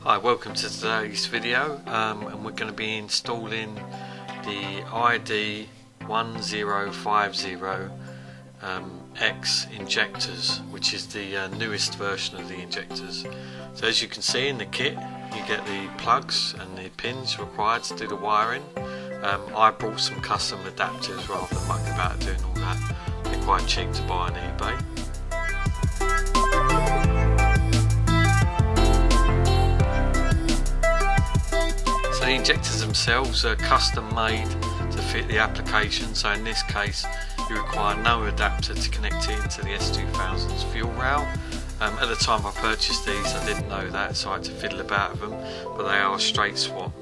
Hi, welcome to today's video and we're going to be installing the ID1050X injectors, which is the newest version of the injectors. So as you can see in the kit, you get the plugs and the pins required to do the wiring. I bought some custom adapters rather than mucking about doing all that. They're quite cheap to buy on eBay. The injectors themselves are custom made to fit the application, so in this case you require no adapter to connect it into the S2000's fuel rail. At the time I purchased these I didn't know that, so I had to fiddle about with them, but they are a straight swap.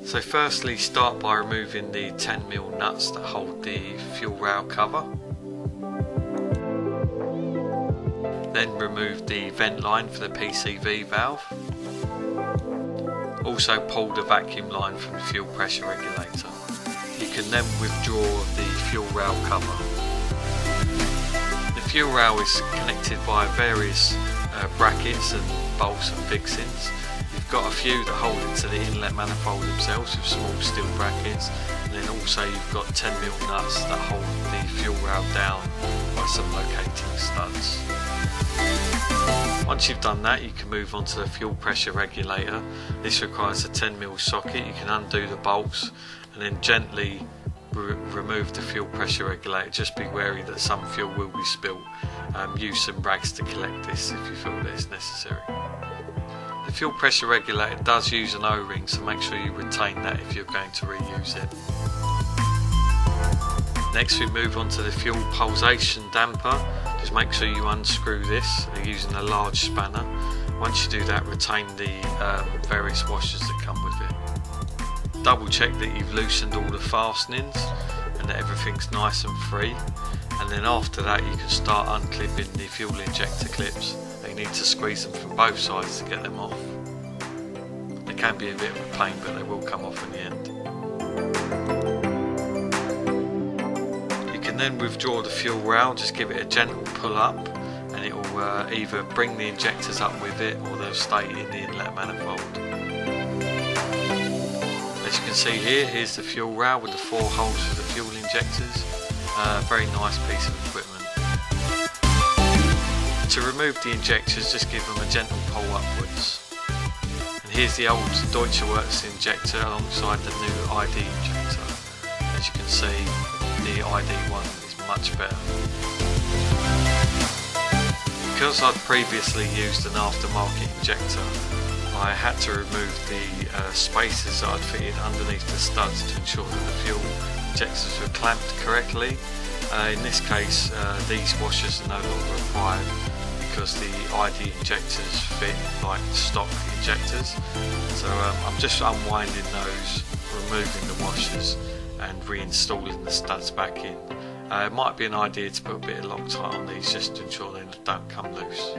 So firstly, start by removing the 10mm nuts that hold the fuel rail cover. Then remove the vent line for the PCV valve. Also pull the vacuum line from the fuel pressure regulator. You can then withdraw the fuel rail cover. The fuel rail is connected by various brackets and bolts and fixings. You've got a few that hold it to the inlet manifold themselves with small steel brackets, and then also you've got 10mm nuts that hold the fuel rail down by some locating studs. Once you've done that, you can move on to the fuel pressure regulator. This requires a 10mm socket. You can undo the bolts and then gently remove the fuel pressure regulator. Just be wary that some fuel will be spilt. Use some rags to collect this if you feel that it's necessary. The fuel pressure regulator does use an O-ring, so make sure you retain that if you're going to reuse it. Next we move on to the fuel pulsation damper. Just make sure you unscrew this using a large spanner. Once you do that, retain the various washers that come with it. Double check that you've loosened all the fastenings and that everything's nice and free, and then after that you can start unclipping the fuel injector clips. You need to squeeze them from both sides to get them off. They can be a bit of a pain, but they will come off in the end. Then withdraw the fuel rail, just give it a gentle pull up and it will either bring the injectors up with it or they'll stay in the inlet manifold. As you can see here, here's the fuel rail with the 4 holes for the fuel injectors. Very nice piece of equipment. To remove the injectors, just give them a gentle pull upwards. And here's the old Deatschwerks injector alongside the new ID injector. As you can see, the ID1 is much better. Because I'd previously used an aftermarket injector, I had to remove the spacers that I'd fitted underneath the studs to ensure that the fuel injectors were clamped correctly. In this case, these washers are no longer required because the ID injectors fit like stock injectors. So I'm just unwinding those, removing the washers and reinstalling the studs back in. It might be an idea to put a bit of Loctite on these just to ensure they don't come loose.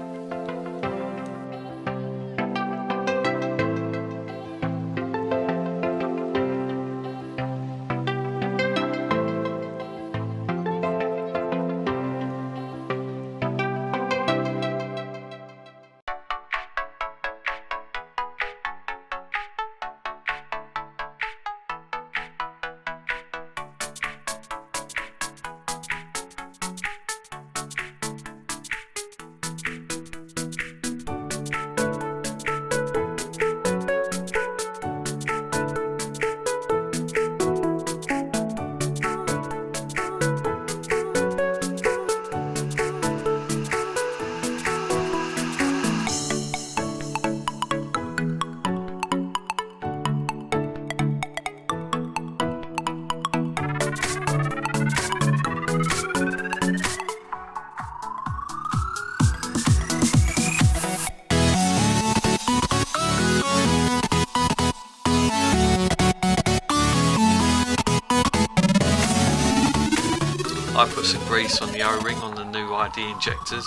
I put some grease on the O-ring on the new ID injectors,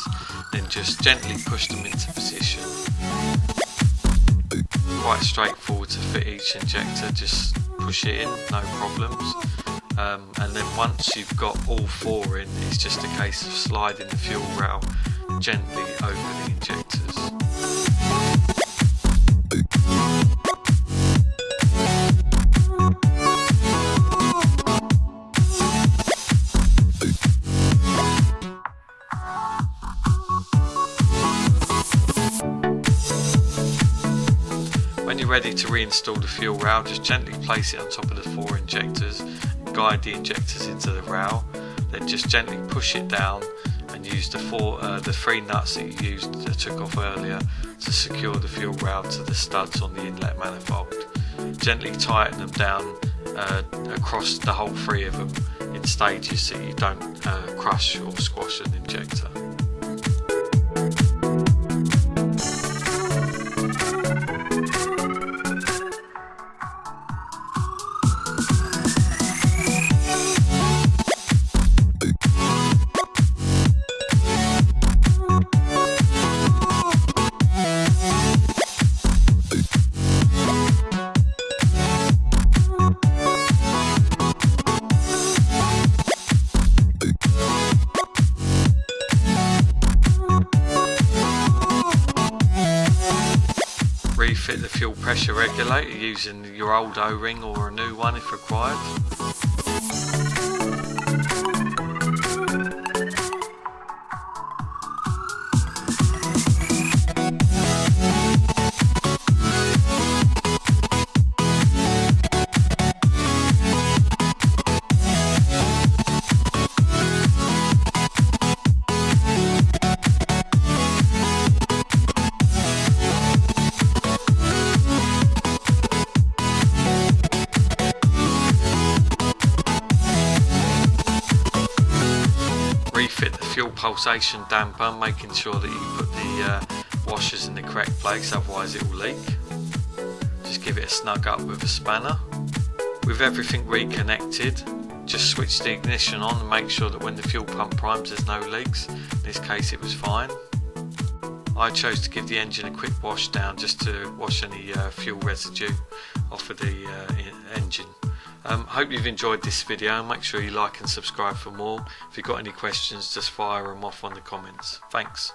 then just gently push them into position. Quite straightforward to fit each injector, just push it in, no problems. And then once you've got all 4 in, it's just a case of sliding the fuel rail gently over the injectors. you're ready to reinstall the fuel rail, just gently place it on top of the 4 injectors and guide the injectors into the rail. Then just gently push it down and use the 3 nuts that you used that took off earlier to secure the fuel rail to the studs on the inlet manifold. Gently tighten them down across the whole 3 of them in stages so you don't crush or squash an injector. Refit the fuel pressure regulator using your old O-ring or a new one if required. Refit the fuel pulsation damper, making sure that you put the washers in the correct place, otherwise it will leak. Just give it a snug up with a spanner. With everything reconnected, just switch the ignition on and make sure that when the fuel pump primes there's no leaks. In this case it was fine. I chose to give the engine a quick wash down just to wash any fuel residue off of the engine. Hope you've enjoyed this video, and make sure you like and subscribe for more. If you've got any questions, just fire them off on the comments. Thanks.